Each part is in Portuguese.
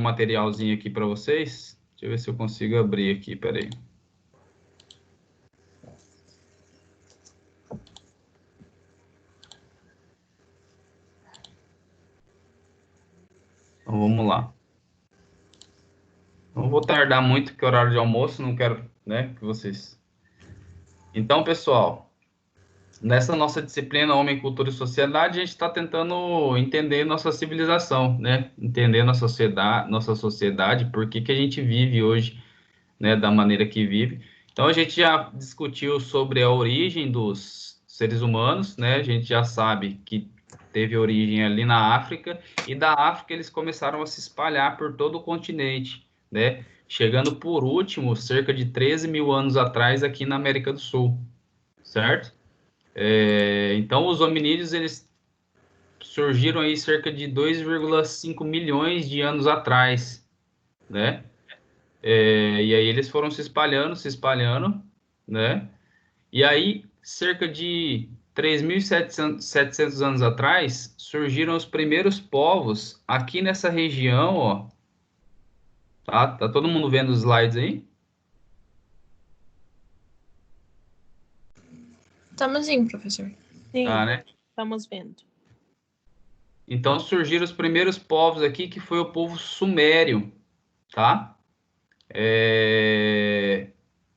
materialzinho aqui para vocês. Deixa eu ver se eu consigo abrir aqui, peraí. Então, vamos lá. Não vou tardar muito, que é horário de almoço, não quero, né, que vocês... Então, pessoal, nessa nossa disciplina Homem, Cultura e Sociedade, a gente está tentando entender nossa civilização, né? Entender nossa sociedade, por que que a gente vive hoje, né, da maneira que vive. Então, a gente já discutiu sobre a origem dos seres humanos, né? A gente já sabe que teve origem ali na África, e da África eles começaram a se espalhar por todo o continente, né? Chegando por último, cerca de 13 mil anos atrás, aqui na América do Sul, certo? Então, os hominídeos, eles surgiram aí cerca de 2,5 milhões de anos atrás, né? E aí eles foram se espalhando, né? E aí, cerca de 3.700 anos atrás, surgiram os primeiros povos aqui nessa região, ó. Tá todo mundo vendo os slides aí? Estamos indo, professor. Sim, Né? estamos vendo. Então, surgiram os primeiros povos aqui, que foi o povo sumério, tá?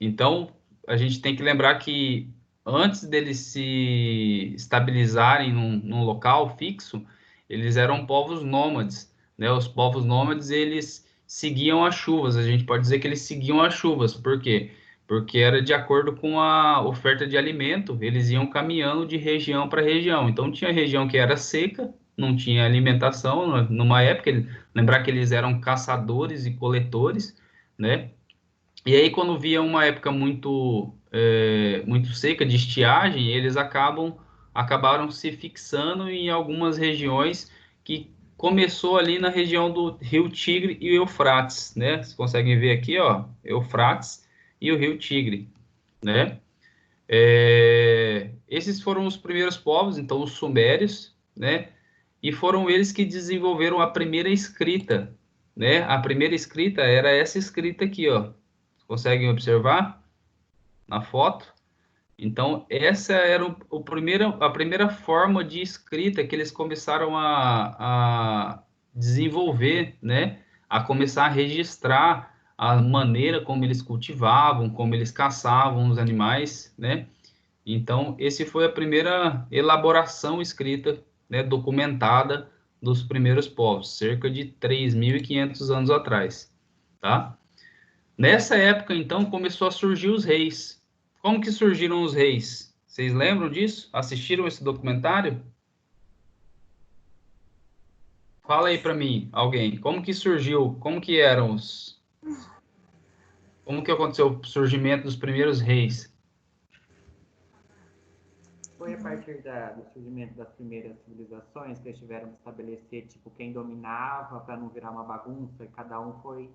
Então, a gente tem que lembrar que antes deles se estabilizarem num local fixo, eles eram povos nômades, né? Os povos nômades, eles seguiam as chuvas. A gente pode dizer que eles seguiam as chuvas. Por quê? Porque era de acordo com a oferta de alimento, eles iam caminhando de região para região. Então, tinha região que era seca, não tinha alimentação numa época. Lembrar que eles eram caçadores e coletores, né? E aí, quando via uma época muito seca, de estiagem, eles acabaram se fixando em algumas regiões que começou ali na região do Rio Tigre e Eufrates, né? Vocês conseguem ver aqui, ó, Eufrates e o Rio Tigre, né? Esses foram os primeiros povos, então os sumérios, né? E foram eles que desenvolveram a primeira escrita, né? A primeira escrita era essa escrita aqui, ó. Conseguem observar na foto? Então, essa era a primeira forma de escrita que eles começaram a desenvolver, né? A começar a registrar a maneira como eles cultivavam, como eles caçavam os animais, né? Então, esse foi a primeira elaboração escrita, né, documentada dos primeiros povos, cerca de 3.500 anos atrás, tá? Nessa época, então, começou a surgir os reis. Como que surgiram os reis? Vocês lembram disso? Assistiram esse documentário? Fala aí para mim, alguém. Como que surgiu? Como que eram os... Como que aconteceu o surgimento dos primeiros reis? Foi a partir do surgimento das primeiras civilizações que eles tiveram que estabelecer, tipo, quem dominava para não virar uma bagunça, e cada um foi...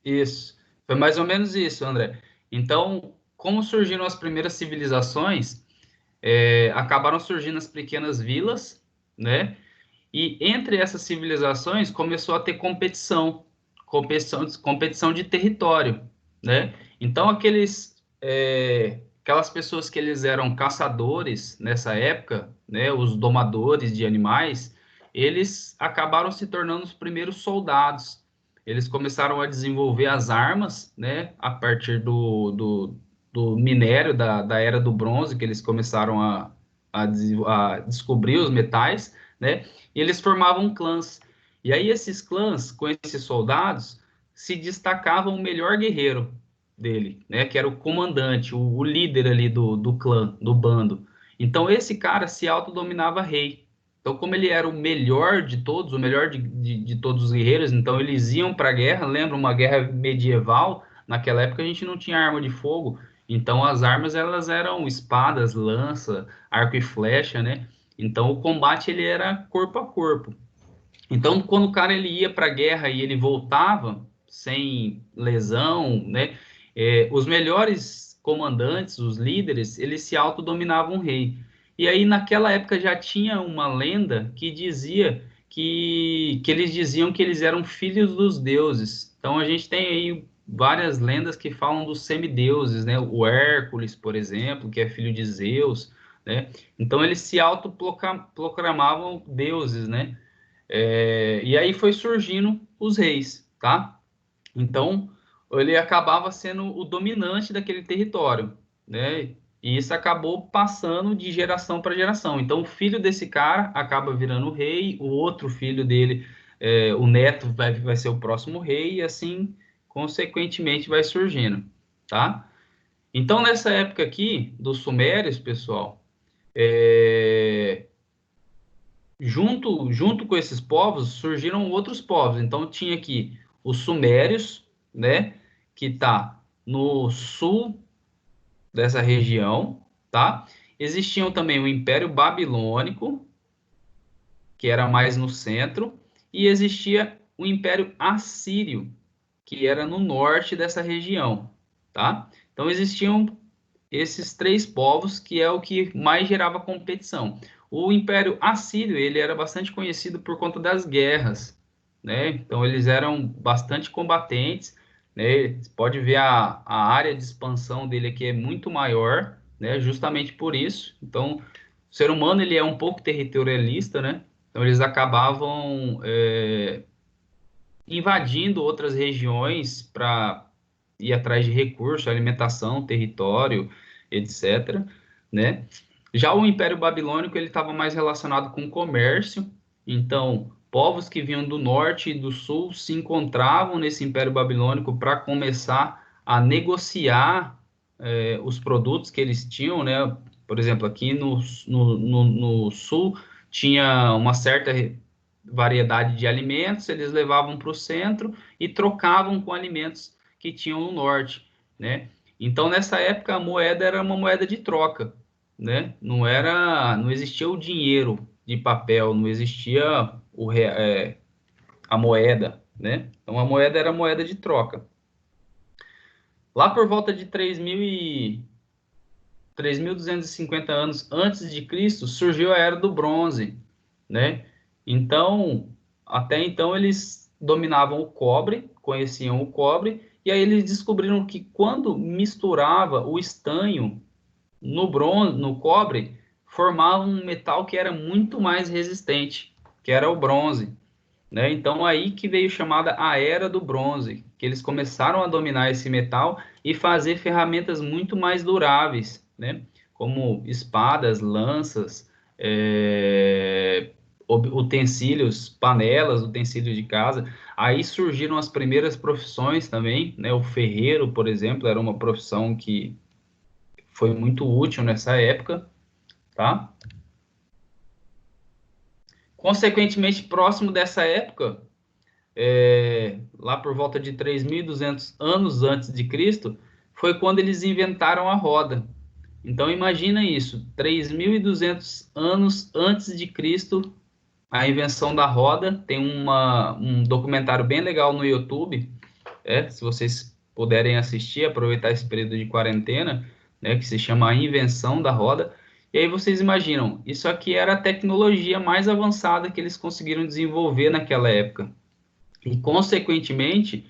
Isso. Foi mais ou menos isso, André. Então, como surgiram as primeiras civilizações, acabaram surgindo as pequenas vilas, né? E entre essas civilizações começou a ter competição de território, né? Então, aquelas pessoas que eles eram caçadores nessa época, né? Os domadores de animais, eles acabaram se tornando os primeiros soldados. Eles começaram a desenvolver as armas, né? A partir do minério da Era do Bronze, que eles começaram a descobrir os metais, né? E eles formavam clãs. E aí esses clãs, com esses soldados, se destacavam o melhor guerreiro dele, né? Que era o comandante, o líder ali do clã, do bando. Então esse cara se autodominava rei. Então, como ele era o melhor de todos, o melhor de todos os guerreiros, então eles iam para a guerra. Lembra uma guerra medieval? Naquela época a gente não tinha arma de fogo, então as armas elas eram espadas, lança, arco e flecha, né? Então o combate ele era corpo a corpo. Então quando o cara ele ia para a guerra e ele voltava sem lesão, né? Os melhores comandantes, os líderes, eles se autodominavam rei. E aí naquela época já tinha uma lenda que dizia que eles diziam que eles eram filhos dos deuses. Então a gente tem aí várias lendas que falam dos semideuses, né? O Hércules, por exemplo, que é filho de Zeus, né? Então eles se autoproclamavam deuses, né? E aí foi surgindo os reis, tá? Então ele acabava sendo o dominante daquele território, né? E isso acabou passando de geração para geração. Então, o filho desse cara acaba virando rei, o outro filho dele, o neto, vai ser o próximo rei, e assim, consequentemente, vai surgindo, tá? Então, nessa época aqui, dos Sumérios, pessoal, é, junto com esses povos, surgiram outros povos. Então, tinha aqui os Sumérios, né? Que está no sul dessa região, tá? Existiam também o Império Babilônico, que era mais no centro, e existia o Império Assírio, que era no norte dessa região, tá? Então existiam esses três povos, que é o que mais gerava competição. O Império Assírio, ele era bastante conhecido por conta das guerras, né? Então eles eram bastante combatentes, né? Você pode ver a área de expansão dele aqui é muito maior, né? Justamente por isso. Então, o ser humano, ele é um pouco territorialista, né? Então eles acabavam invadindo outras regiões para ir atrás de recursos, alimentação, território, etc., né? Já o Império Babilônico, ele estava mais relacionado com o comércio, então povos que vinham do norte e do sul se encontravam nesse Império Babilônico para começar a negociar os produtos que eles tinham, né? Por exemplo, aqui no sul tinha uma certa variedade de alimentos, eles levavam para o centro e trocavam com alimentos que tinham no norte, né? Então, nessa época, a moeda era uma moeda de troca, né? Não existia o dinheiro de papel, não existia a moeda, né? Então, a moeda era moeda de troca. Lá por volta de 3.250 anos antes de Cristo, surgiu a Era do Bronze, né? Então, até então eles dominavam o cobre, conheciam o cobre, e aí eles descobriram que quando misturava o estanho no bronze, no cobre, formava um metal que era muito mais resistente, que era o bronze, né? Então aí que veio chamada a Era do Bronze, que eles começaram a dominar esse metal e fazer ferramentas muito mais duráveis, né? Como espadas, lanças, utensílios, panelas, utensílios de casa. Aí surgiram as primeiras profissões também, né? O ferreiro, por exemplo, era uma profissão que foi muito útil nessa época, tá? Consequentemente, próximo dessa época, lá por volta de 3.200 anos antes de Cristo, foi quando eles inventaram a roda. Então imagina isso, 3.200 anos antes de Cristo, a invenção da roda. Tem um documentário bem legal no YouTube, se vocês puderem assistir, aproveitar esse período de quarentena, né, que se chama A Invenção da Roda. E aí vocês imaginam, isso aqui era a tecnologia mais avançada que eles conseguiram desenvolver naquela época. E, consequentemente,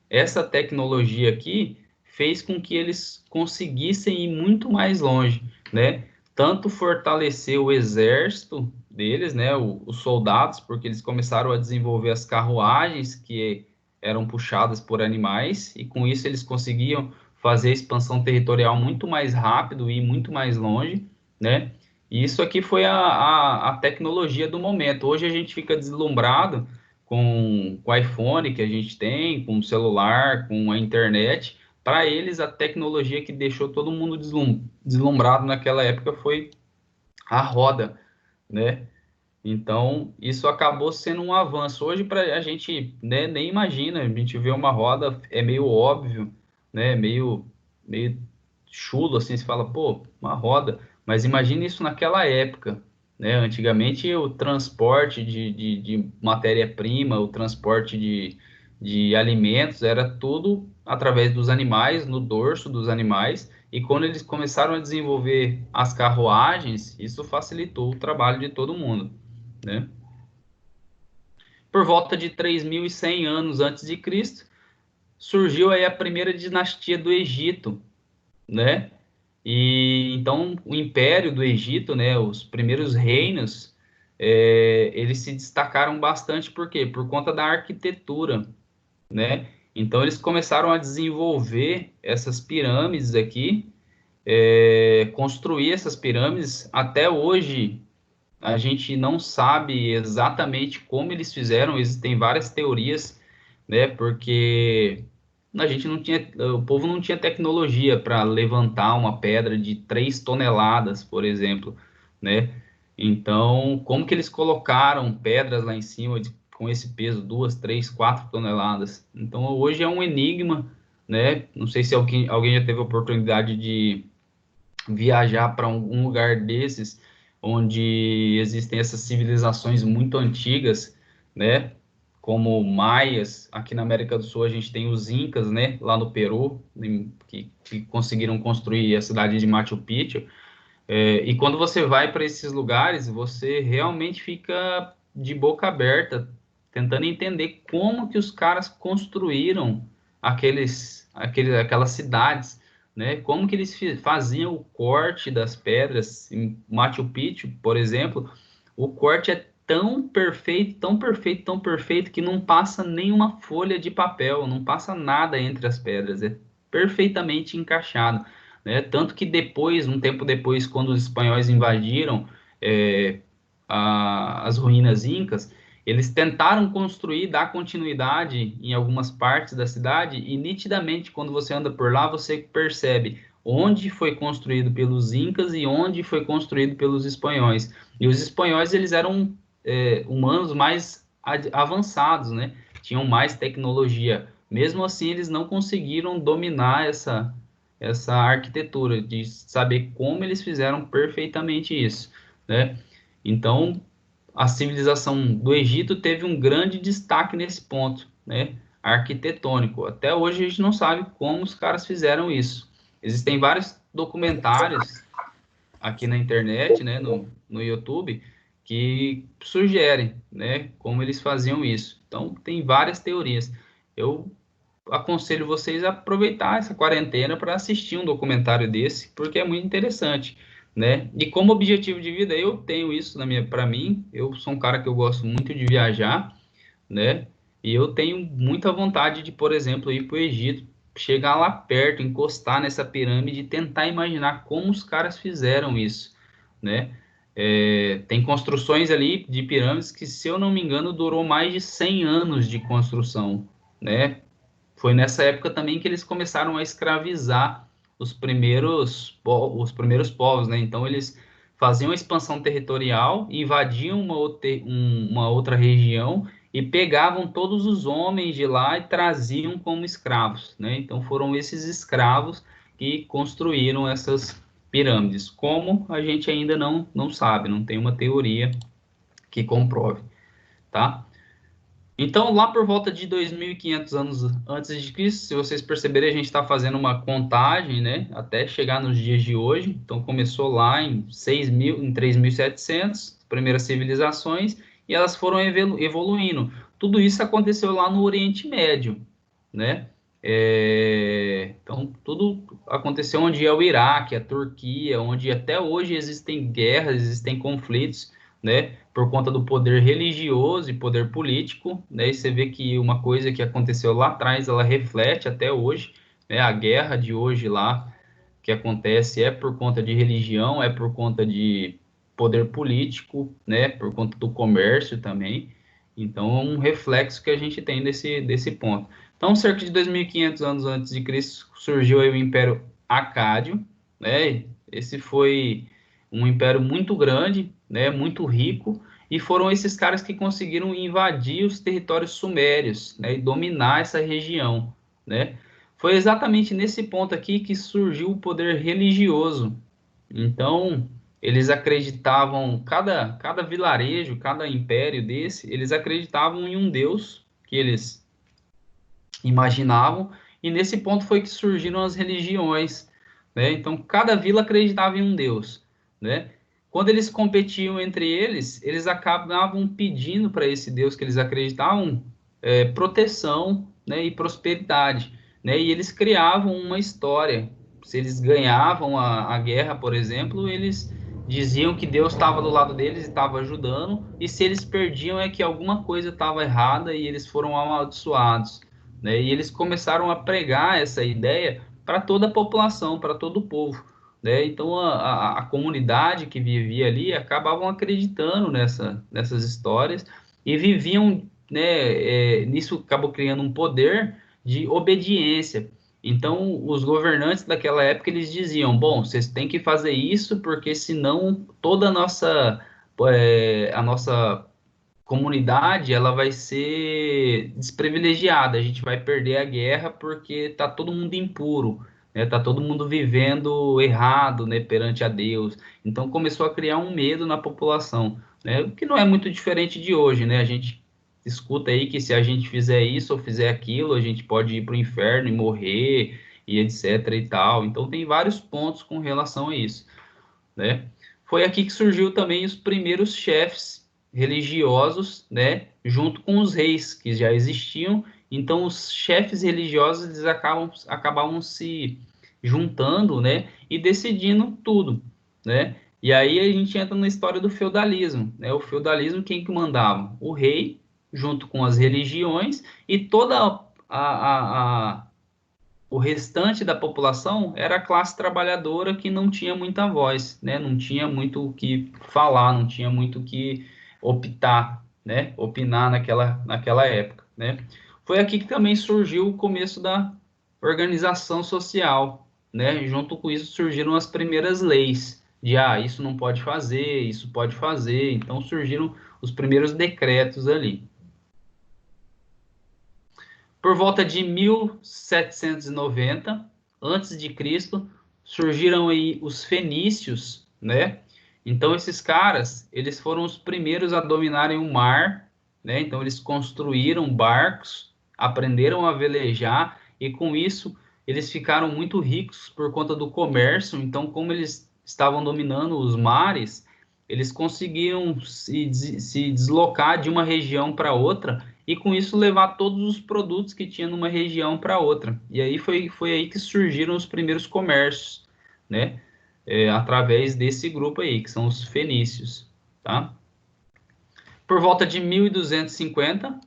essa tecnologia aqui fez com que eles conseguissem ir muito mais longe, né? Tanto fortalecer o exército deles, né? Os soldados, porque eles começaram a desenvolver as carruagens que eram puxadas por animais, e com isso eles conseguiam fazer a expansão territorial muito mais rápido e muito mais longe, né? E isso aqui foi a tecnologia do momento. Hoje a gente fica deslumbrado com o iPhone que a gente tem, com o celular, com a internet. Para eles, a tecnologia que deixou todo mundo deslumbrado naquela época foi a roda, né? Então, isso acabou sendo um avanço. Hoje, para a gente, né, nem imagina, a gente vê uma roda, é meio óbvio, né? Meio chulo, assim, se fala, pô, uma roda. Mas imagina isso naquela época, né? Antigamente, o transporte de matéria-prima, o transporte de alimentos, era tudo através dos animais, no dorso dos animais. E quando eles começaram a desenvolver as carruagens, isso facilitou o trabalho de todo mundo, né? por volta de 3.100 anos antes de Cristo, surgiu aí a primeira dinastia do Egito, né? E então o Império do Egito, né, os primeiros reinos, eles se destacaram bastante, por quê? Por conta da arquitetura, né? Então eles começaram a desenvolver essas pirâmides aqui, construir essas pirâmides. Até hoje a gente não sabe exatamente como eles fizeram, existem várias teorias, né? Porque a gente não tinha, o povo não tinha tecnologia para levantar uma pedra de 3 toneladas, por exemplo, né? Então, como que eles colocaram pedras lá em cima com esse peso, 2, 3, 4 toneladas? Então, hoje é um enigma, né? Não sei se alguém já teve a oportunidade de viajar para algum lugar desses, onde existem essas civilizações muito antigas, né? Como maias, aqui na América do Sul a gente tem os incas, né? Lá no Peru, que conseguiram construir a cidade de Machu Picchu. E quando você vai para esses lugares, você realmente fica de boca aberta, tentando entender como que os caras construíram aquelas cidades, né? Como que eles faziam o corte das pedras. Em Machu Picchu, por exemplo, o corte é tão perfeito, tão perfeito, tão perfeito, que não passa nenhuma folha de papel, não passa nada entre as pedras, é perfeitamente encaixado, né? Tanto que depois, um tempo depois, quando os espanhóis invadiram é, as ruínas incas, eles tentaram construir, dar continuidade em algumas partes da cidade, e nitidamente, quando você anda por lá, você percebe onde foi construído pelos incas e onde foi construído pelos espanhóis. E os espanhóis, eles eram humanos mais avançados, né? Tinham mais tecnologia. Mesmo assim, eles não conseguiram dominar essa arquitetura, de saber como eles fizeram perfeitamente isso, né? Então, a civilização do Egito teve um grande destaque nesse ponto, né? Arquitetônico. Até hoje a gente não sabe como os caras fizeram isso. Existem vários documentários aqui na internet, né, no YouTube, que sugerem, né, como eles faziam isso. Então, tem várias teorias. Eu aconselho vocês a aproveitar essa quarentena para assistir um documentário desse, porque é muito interessante, né? E como objetivo de vida, eu tenho isso para mim. Eu sou um cara que eu gosto muito de viajar, né? E eu tenho muita vontade de, por exemplo, ir para o Egito, chegar lá perto, encostar nessa pirâmide e tentar imaginar como os caras fizeram isso, né? Tem construções ali de pirâmides que, se eu não me engano, durou mais de 100 anos de construção, né? Foi nessa época também que eles começaram a escravizar os primeiros povos, né? Então eles faziam a expansão territorial, invadiam uma outra região e pegavam todos os homens de lá e traziam como escravos, né? Então foram esses escravos que construíram essas pirâmides. Como a gente ainda não sabe, não tem uma teoria que comprove, tá? Então, lá por volta de 2.500 anos antes de Cristo, se vocês perceberem, a gente está fazendo uma contagem, né, até chegar nos dias de hoje. Então, começou lá em 6.000, em 3.700, primeiras civilizações, e elas foram evoluindo. Tudo isso aconteceu lá no Oriente Médio, né? Então, tudo aconteceu onde é o Iraque, a Turquia, onde até hoje existem guerras, existem conflitos, né? Por conta do poder religioso e poder político, né? E você vê que uma coisa que aconteceu lá atrás, ela reflete até hoje, né? A guerra de hoje lá que acontece é por conta de religião, é por conta de poder político, né? Por conta do comércio também. Então, é um reflexo que a gente tem desse ponto. Então, cerca de 2.500 anos antes de Cristo, surgiu aí o Império Acádio, né? Esse foi um império muito grande, né? Muito rico, e foram esses caras que conseguiram invadir os territórios sumérios, né? E dominar essa região, né? Foi exatamente nesse ponto aqui que surgiu o poder religioso. Então, eles acreditavam, cada vilarejo, cada império desse, eles acreditavam em um deus que eles imaginavam, e nesse ponto foi que surgiram as religiões, né? Então, cada vila acreditava em um deus, né? quando eles competiam entre eles, eles acabavam pedindo para esse Deus que eles acreditavam proteção, né, e prosperidade, né? E eles criavam uma história. Se eles ganhavam a guerra, por exemplo, eles diziam que Deus estava do lado deles e estava ajudando, e se eles perdiam é que alguma coisa estava errada e eles foram amaldiçoados, né? E eles começaram a pregar essa ideia para toda a população, para todo o povo, né? Então a comunidade que vivia ali acabavam acreditando nessas histórias e viviam, né? Nisso acabou criando um poder de obediência. Então, os governantes daquela época, eles diziam, bom, vocês têm que fazer isso, porque senão toda a nossa comunidade, ela vai ser desprivilegiada, a gente vai perder a guerra porque tá todo mundo impuro, né? Tá todo mundo vivendo errado, né, perante a Deus. Então, começou a criar um medo na população, né? O que não é muito diferente de hoje, né? A gente escuta aí que se a gente fizer isso ou fizer aquilo, a gente pode ir para o inferno e morrer, e etc e tal. Então tem vários pontos com relação a isso, né? Foi aqui que surgiu também os primeiros chefes religiosos, né? Junto com os reis que já existiam. Então os chefes religiosos eles acabavam se juntando, né? E decidindo tudo, né? E aí a gente entra na história do feudalismo, né? O feudalismo, quem que mandava? O rei, junto com as religiões, e toda o restante da população era a classe trabalhadora que não tinha muita voz, né? Não tinha muito o que falar, não tinha muito o que optar, né? Opinar naquela época, né? Foi aqui que também surgiu o começo da organização social, né? Junto com isso surgiram as primeiras leis de, isso não pode fazer, isso pode fazer. Então surgiram os primeiros decretos ali. Por volta de 1790, antes de Cristo, surgiram aí os fenícios, né? Então esses caras, eles foram os primeiros a dominarem o mar, né? Então eles construíram barcos, aprenderam a velejar e com isso eles ficaram muito ricos por conta do comércio. Então, como eles estavam dominando os mares, eles conseguiam se deslocar de uma região para outra e com isso levar todos os produtos que tinha numa região para outra. E aí foi aí que surgiram os primeiros comércios, né? Através desse grupo aí, que são os fenícios, tá? Por volta de 1250,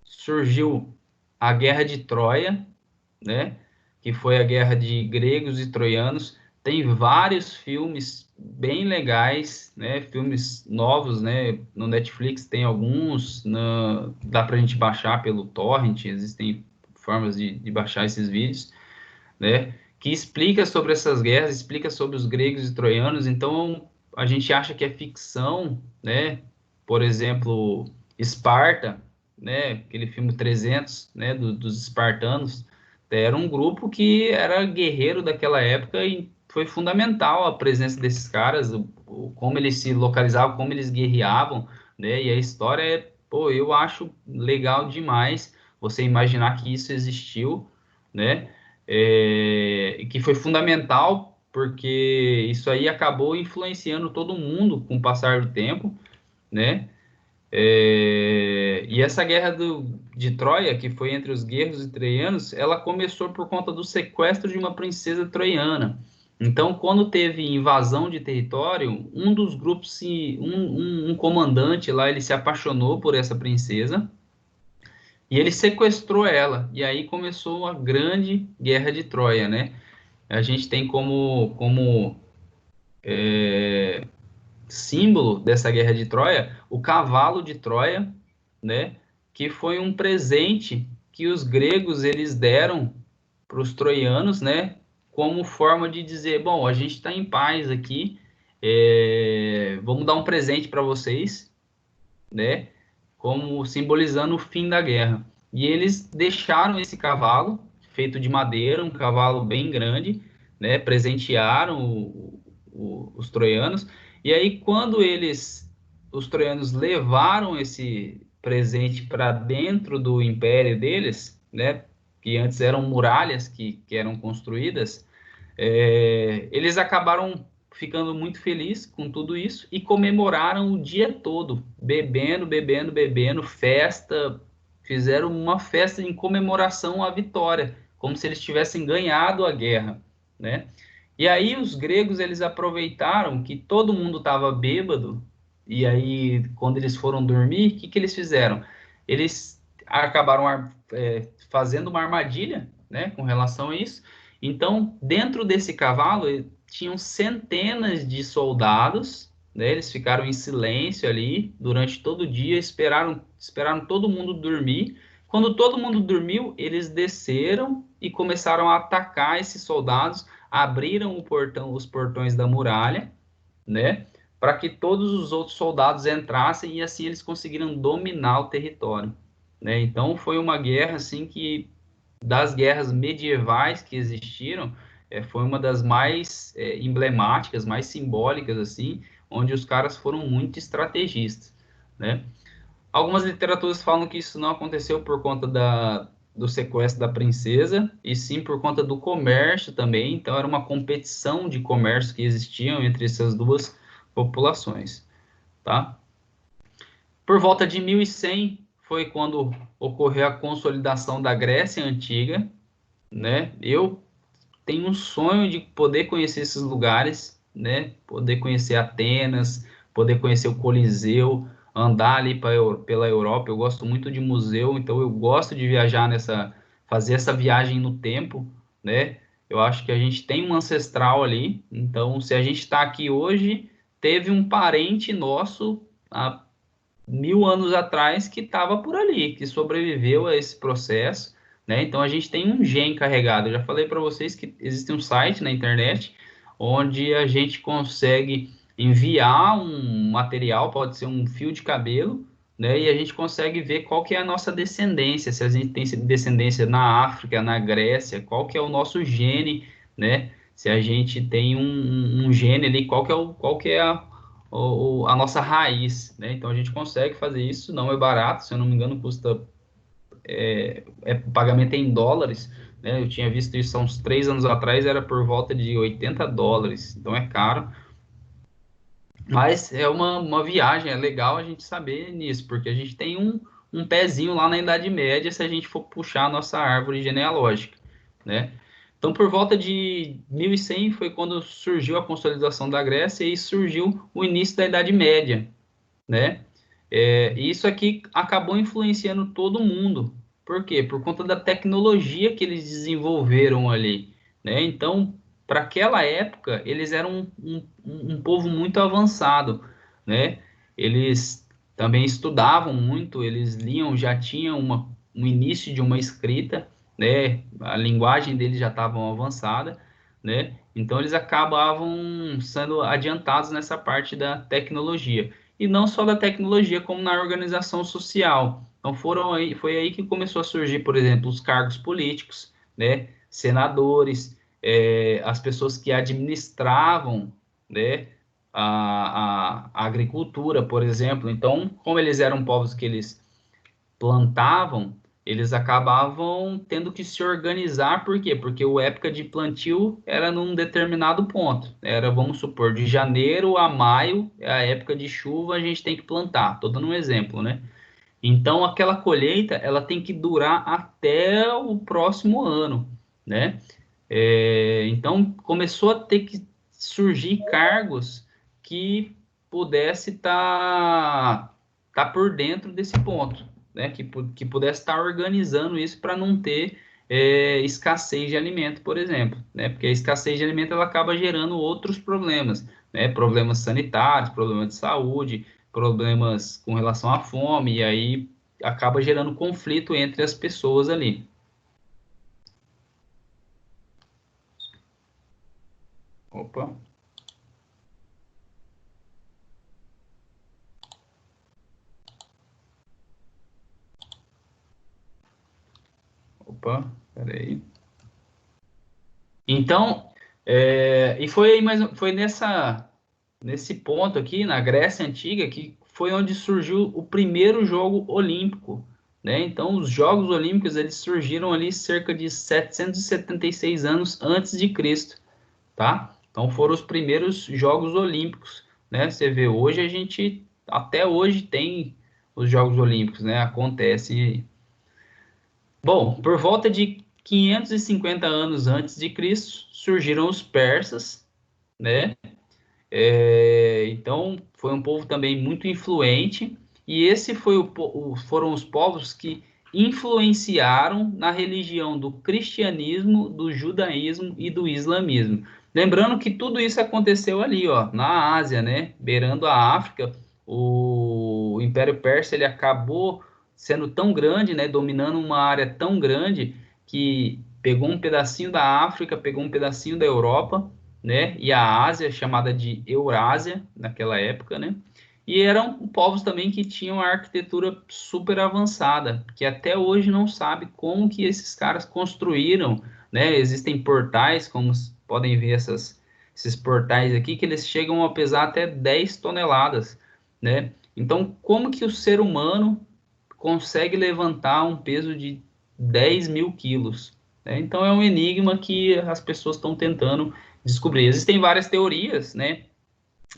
surgiu a Guerra de Troia, né? Que foi a guerra de gregos e troianos. Tem vários filmes bem legais, né? Filmes novos, né? No Netflix tem alguns, dá pra gente baixar pelo torrent, existem formas de baixar esses vídeos, né? Que explica sobre essas guerras, explica sobre os gregos e troianos. Então a gente acha que é ficção, né? Por exemplo, Esparta, né? Aquele filme 300, né? Dos espartanos, era um grupo que era guerreiro daquela época e foi fundamental a presença desses caras, como eles se localizavam, como eles guerreavam, né? E a história pô, eu acho legal demais você imaginar que isso existiu, né? E que foi fundamental porque isso aí acabou influenciando todo mundo com o passar do tempo, né? E essa guerra de Troia, que foi entre os guerreiros e troianos, ela começou por conta do sequestro de uma princesa troiana. Então, quando teve invasão de território, um dos grupos, um comandante lá, ele se apaixonou por essa princesa e ele sequestrou ela. E aí começou a grande guerra de Troia, né? A gente tem como símbolo dessa guerra de Troia, o cavalo de Troia, né, que foi um presente que os gregos eles deram para os troianos, né, como forma de dizer, bom, a gente está em paz aqui, vamos dar um presente para vocês, né, como simbolizando o fim da guerra. E eles deixaram esse cavalo feito de madeira, um cavalo bem grande, né, presentearam os troianos. E aí, quando os troianos levaram esse presente para dentro do império deles, né, que antes eram muralhas que eram construídas, eles acabaram ficando muito felizes com tudo isso e comemoraram o dia todo, bebendo, bebendo, bebendo, festa, fizeram uma festa em comemoração à vitória, como se eles tivessem ganhado a guerra, né? E aí os gregos, eles aproveitaram que todo mundo estava bêbado, e aí quando eles foram dormir, o que que eles fizeram? Eles acabaram fazendo uma armadilha, né, com relação a isso. Então, dentro desse cavalo, tinham centenas de soldados, né? Eles ficaram em silêncio ali durante todo o dia, esperaram todo mundo dormir. Quando todo mundo dormiu, eles desceram e começaram a atacar esses soldados, abriram os portões da muralha, né? Para que todos os outros soldados entrassem e assim eles conseguiram dominar o território, né? Então foi uma guerra assim que das guerras medievais que existiram, foi uma das mais emblemáticas, mais simbólicas, assim, onde os caras foram muito estrategistas, né? Algumas literaturas falam que isso não aconteceu por conta do sequestro da princesa, e sim por conta do comércio também, então era uma competição de comércio que existiam entre essas duas populações, tá? Por volta de 1100 foi quando ocorreu a consolidação da Grécia Antiga, né? Eu tenho um sonho de poder conhecer esses lugares, né? Poder conhecer Atenas, poder conhecer o Coliseu, andar ali pela Europa. Eu gosto muito de museu, então eu gosto de viajar fazer essa viagem no tempo, né? Eu acho que a gente tem um ancestral ali, então se a gente está aqui hoje, teve um parente nosso há 1000 anos atrás que estava por ali, que sobreviveu a esse processo, né? Então a gente tem um gene carregado. Eu já falei para vocês que existe um site na internet onde a gente consegue enviar um material, pode ser um fio de cabelo, né? E a gente consegue ver qual que é a nossa descendência, se a gente tem descendência na África, na Grécia, qual que é o nosso gene, né? Se a gente tem um gene ali, qual que é a nossa raiz, né? Então a gente consegue fazer isso, não é barato, se eu não me engano, custa o pagamento é em dólares, né? Eu tinha visto isso há uns 3 anos atrás, era por volta de US$ 80, então é caro, mas é uma viagem, é legal a gente saber nisso, porque a gente tem um pezinho lá na Idade Média se a gente for puxar a nossa árvore genealógica, né? Então, por volta de 1100 foi quando surgiu a consolidação da Grécia e surgiu o início da Idade Média, né? E isso aqui acabou influenciando todo mundo. Por quê? Por conta da tecnologia que eles desenvolveram ali, né? Então, para aquela época, eles eram um povo muito avançado, né? Eles também estudavam muito, eles liam, já tinham um início de uma escrita, né? A linguagem deles já estava avançada, né? Então, eles acabavam sendo adiantados nessa parte da tecnologia e não só da tecnologia, como na organização social. Então foi aí que começou a surgir, por exemplo, os cargos políticos, né, senadores, as pessoas que administravam, né, a agricultura, por exemplo. Então, como eles eram povos que eles plantavam, eles acabavam tendo que se organizar, por quê? Porque a época de plantio era num determinado ponto. Era, vamos supor, de janeiro a maio, é a época de chuva, a gente tem que plantar. Estou dando um exemplo, né? Então, aquela colheita, ela tem que durar até o próximo ano, né? Então, começou a ter que surgir cargos que pudesse tá por dentro desse ponto, né? Que pudesse estar organizando isso para não ter escassez de alimento, por exemplo, né? Porque a escassez de alimento ela acaba gerando outros problemas, né? Problemas sanitários, problemas de saúde, problemas com relação à fome, e aí acaba gerando conflito entre as pessoas ali. Opa, opa, peraí. Então, e foi aí foi nesse ponto aqui, na Grécia Antiga, que foi onde surgiu o primeiro jogo olímpico, né? Então, os Jogos Olímpicos, eles surgiram ali cerca de 776 anos antes de Cristo, tá? Então foram os primeiros Jogos Olímpicos, né? Você vê, hoje a gente, até hoje tem os Jogos Olímpicos, né? Acontece. Bom, por volta de 550 anos antes de Cristo, surgiram os persas, né? Então, foi um povo também muito influente, e esse foi foram os povos que influenciaram na religião do cristianismo, do judaísmo e do islamismo. Lembrando que tudo isso aconteceu ali, ó, na Ásia, né? Beirando a África, o Império Persa ele acabou sendo tão grande, né? Dominando uma área tão grande que pegou um pedacinho da África, pegou um pedacinho da Europa, né? E a Ásia, chamada de Eurásia, naquela época, né? E eram povos também que tinham a arquitetura super avançada, que até hoje não sabe como que esses caras construíram, né? Existem portais, como podem ver esses portais aqui, que eles chegam a pesar até 10 toneladas, né? Então, como que o ser humano consegue levantar um peso de 10 mil quilos, né? Então, é um enigma que as pessoas estão tentando descobrir. Existem várias teorias, né?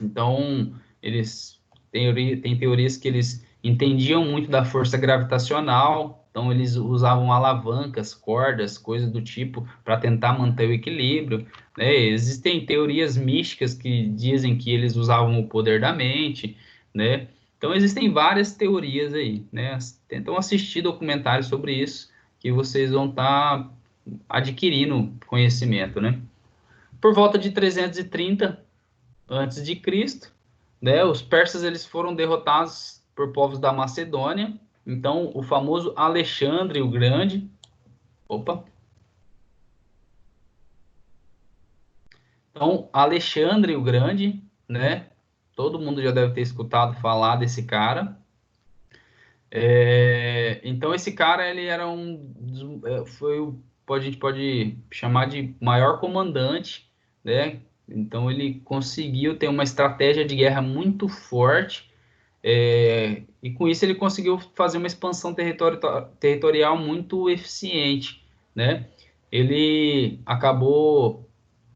Então, eles têm teorias que eles entendiam muito da força gravitacional, então eles usavam alavancas, cordas, coisas do tipo, para tentar manter o equilíbrio, né? Existem teorias místicas que dizem que eles usavam o poder da mente, né? Então, existem várias teorias aí, né? Tentam assistir documentários sobre isso, que vocês vão estar adquirindo conhecimento, né? Por volta de 330 antes de Cristo, né? Os persas eles foram derrotados por povos da Macedônia. Então, o famoso Alexandre o Grande, opa. Então, Alexandre o Grande, né? Todo mundo já deve ter escutado falar desse cara. Então, esse cara ele era foi a gente pode chamar de maior comandante, né? Então, ele conseguiu ter uma estratégia de guerra muito forte. E com isso ele conseguiu fazer uma expansão territorial muito eficiente, né? Ele acabou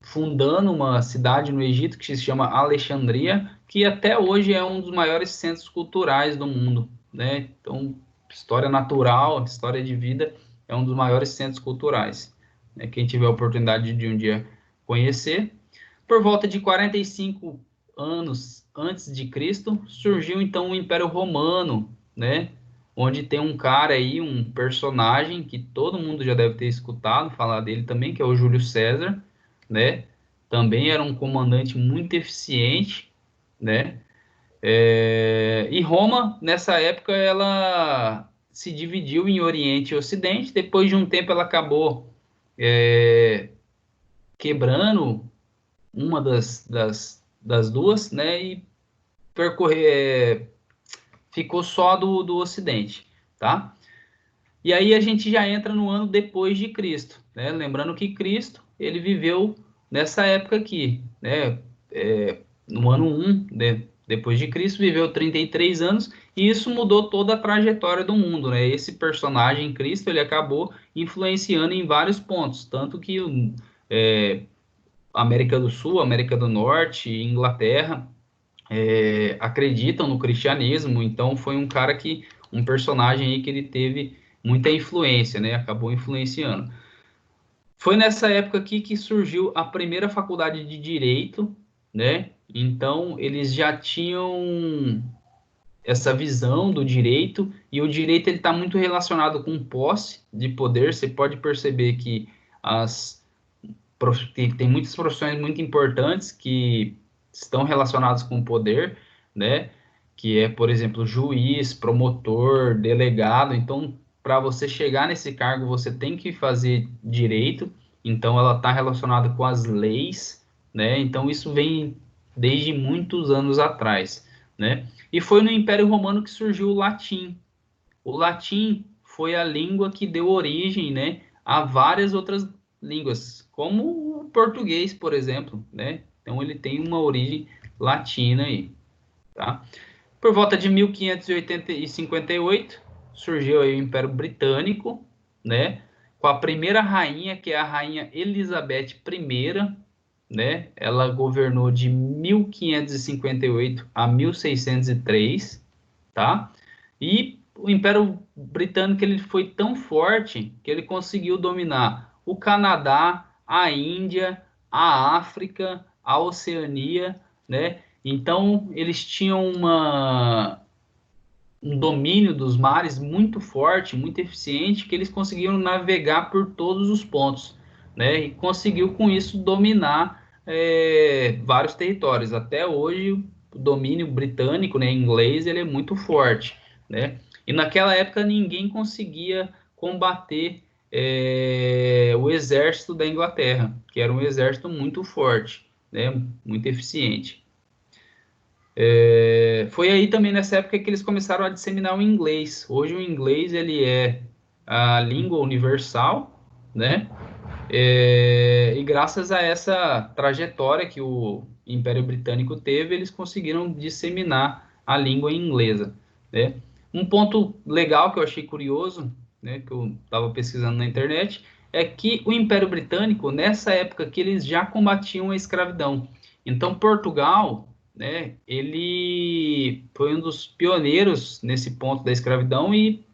fundando uma cidade no Egito que se chama Alexandria, que até hoje é um dos maiores centros culturais do mundo, né? Então, história natural, história de vida, é um dos maiores centros culturais, né? Quem tiver a oportunidade de um dia conhecer. Por volta de 45 anos antes de Cristo, surgiu então o Império Romano, né? Onde tem um cara aí, um personagem que todo mundo já deve ter escutado falar dele também, que é o Júlio César, né? Também era um comandante muito eficiente, né? E Roma, nessa época, ela se dividiu em Oriente e Ocidente. Depois de um tempo, ela acabou quebrando uma das duas, né? E ficou só do Ocidente, tá? E aí a gente já entra no ano depois de Cristo, né? Lembrando que Cristo, ele viveu nessa época aqui, né? No ano 1, né? Depois de Cristo, viveu 33 anos, e isso mudou toda a trajetória do mundo, né? Esse personagem, Cristo, ele acabou influenciando em vários pontos, tanto que é, América do Sul, América do Norte, Inglaterra, acreditam no cristianismo, então foi um personagem aí que ele teve muita influência, né? Acabou influenciando. Foi nessa época aqui que surgiu a primeira faculdade de Direito, né? Então eles já tinham essa visão do direito, e o direito ele está muito relacionado com posse de poder. Você pode perceber que tem muitas profissões muito importantes que estão relacionadas com o poder, né? Que é, por exemplo, juiz, promotor, delegado. Então, para você chegar nesse cargo, você tem que fazer direito. Então, ela está relacionada com as leis, né? Então, isso vem desde muitos anos atrás, né? E foi no Império Romano que surgiu o latim. O latim foi a língua que deu origem, né, a várias outras línguas, como o português, por exemplo, né? Então ele tem uma origem latina aí, tá? Por volta de 1558 surgiu aí o Império Britânico, né? Com a primeira rainha, que é a rainha Elizabeth I, né? Ela governou de 1558 a 1603, tá? E o Império Britânico ele foi tão forte que ele conseguiu dominar o Canadá, a Índia, a África, a Oceania, né? Então eles tinham um domínio dos mares muito forte, muito eficiente, que eles conseguiram navegar por todos os pontos, né? E conseguiu com isso dominar vários territórios. Até hoje, o domínio britânico, né, inglês, ele é muito forte, né? E naquela época ninguém conseguia combater o exército da Inglaterra, que era um exército muito forte, né? Muito eficiente. Foi aí também nessa época que eles começaram a disseminar o inglês. Hoje o inglês ele é a língua universal, né? E graças a essa trajetória que o Império Britânico teve, eles conseguiram disseminar a língua inglesa, né? Um ponto legal que eu achei curioso, né, que eu estava pesquisando na internet, é que o Império Britânico, nessa época que eles já combatiam a escravidão. Então, Portugal, né, ele foi um dos pioneiros nesse ponto da escravidão e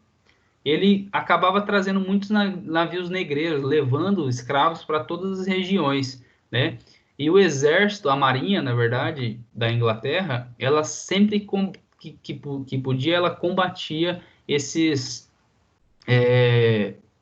ele acabava trazendo muitos navios negreiros, levando escravos para todas as regiões, né? E o exército, a marinha, na verdade, da Inglaterra, ela sempre que podia, ela combatia esses,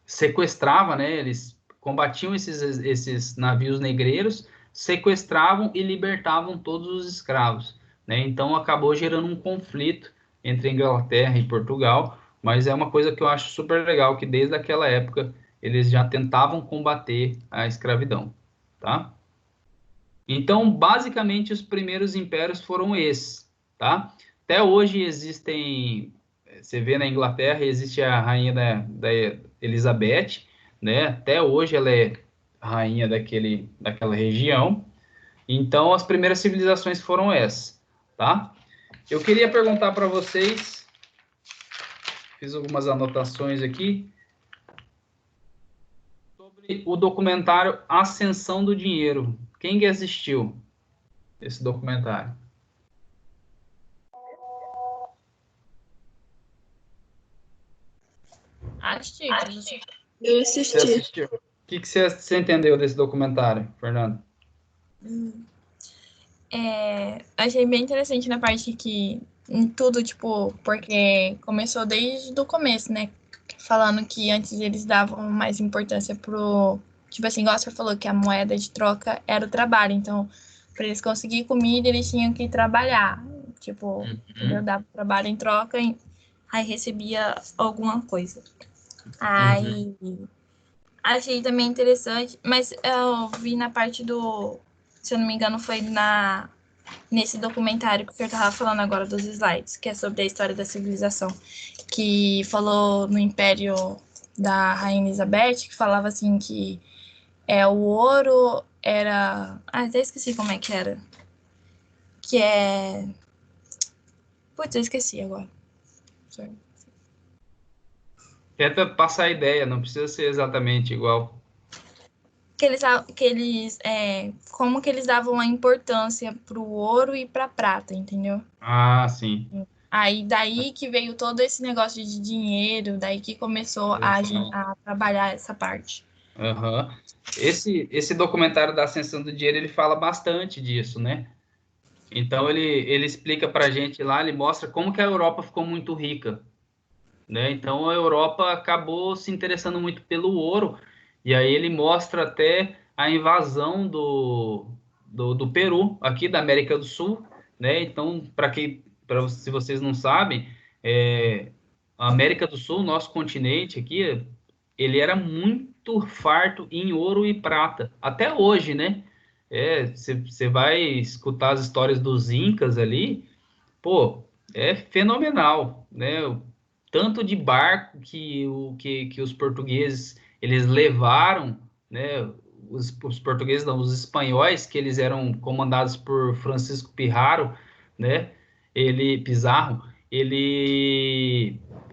sequestrava, né? Eles combatiam esses navios negreiros, sequestravam e libertavam todos os escravos, né? Então acabou gerando um conflito entre Inglaterra e Portugal, mas é uma coisa que eu acho super legal, que desde aquela época eles já tentavam combater a escravidão, tá? Então, basicamente, os primeiros impérios foram esses, tá? Até hoje existem, você vê na Inglaterra, existe a rainha da Elizabeth, né? Até hoje ela é rainha daquela região. Então, as primeiras civilizações foram essas, tá? Eu queria perguntar para vocês, fiz algumas anotações aqui, sobre o documentário Ascensão do Dinheiro. Quem que assistiu esse documentário? Assisti. Eu Você assisti. assistiu? O que você entendeu desse documentário, Fernando? Achei bem interessante na parte que em tudo, tipo, porque começou desde o começo, né? Falando que antes eles davam mais importância pro. Tipo assim, igual você falou que a moeda de troca era o trabalho. Então, para eles conseguirem comida, eles tinham que trabalhar. Tipo, entendeu? Dava trabalho em troca, aí recebia alguma coisa. Aí achei também interessante, mas eu vi na parte do. Se eu não me engano, foi nesse documentário que eu tava falando agora dos slides, que é sobre a história da civilização, que falou no Império da Rainha Elizabeth, que falava assim que o ouro era... Ah, até esqueci como é que era. Que é... Putz, eu esqueci agora. Sorry. Tenta passar a ideia, não precisa ser exatamente igual. Como que eles davam a importância pro ouro e pra prata, entendeu? Ah, sim. Aí daí que veio todo esse negócio de dinheiro, daí que começou a trabalhar essa parte. Uhum. Esse documentário da Ascensão do Dinheiro, ele fala bastante disso, né? Então, ele explica pra gente lá, ele mostra como que a Europa ficou muito rica, né? Então, a Europa acabou se interessando muito pelo ouro, e aí ele mostra até a invasão do Peru, aqui da América do Sul, né? Então, se vocês não sabem, a América do Sul, nosso continente aqui, ele era muito farto em ouro e prata, até hoje, né? Você vai escutar as histórias dos Incas ali, pô, é fenomenal, né? O tanto de barco que os portugueses eles levaram, né? Os portugueses não, os espanhóis, que eles eram comandados por Francisco Pizarro, né? Ele